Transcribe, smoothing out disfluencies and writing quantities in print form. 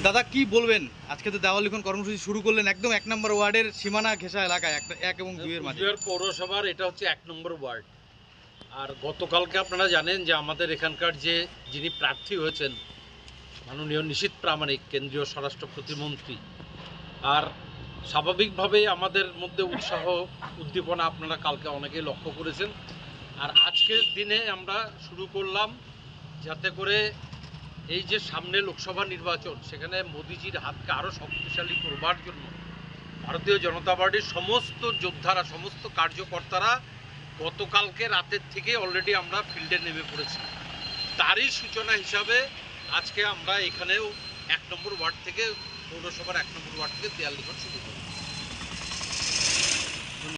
দাদা কি বলবেন, আজকে তো দেওয়াল লিখন কর্মসূচি শুরু করলেন একদম 1 নম্বর ওয়ার্ডের সীমানা ঘেঁষা এলাকায়, 1 এবং 2 এর মাঝে। কুচবিহার পৌরসভার এটা হচ্ছে 1 নম্বর ওয়ার্ড। আর গতকালকে আপনারা জানেন যে আমাদের এখানকার যিনি প্রার্থী হয়েছেন মাননীয় নিশীথ প্রামাণিক, কেন্দ্রীয় স্বরাষ্ট্র প্রতিমন্ত্রী, আর স্বাভাবিকভাবেই আমাদের মধ্যে উৎসাহ উদ্দীপনা আপনারা কালকে অনেকেই লক্ষ্য করেছেন। আর আজকের দিনে আমরা শুরু করলাম যাতে করে এই যে সামনে লোকসভা নির্বাচন, সেখানে মোদিজির হাতকে আরও শক্তিশালী করবার জন্য ভারতীয় জনতা পার্টির সমস্ত যোদ্ধারা, সমস্ত কার্যকর্তারা গতকালকে রাতের থেকে অলরেডি আমরা ফিল্ডে নেমে পড়েছি। তারই সূচনা হিসাবে আজকে আমরা এখানেও 1 নম্বর ওয়ার্ড থেকে, পৌরসভার 1 নম্বর ওয়ার্ড থেকে দেয়াল লিখন শুরু করি।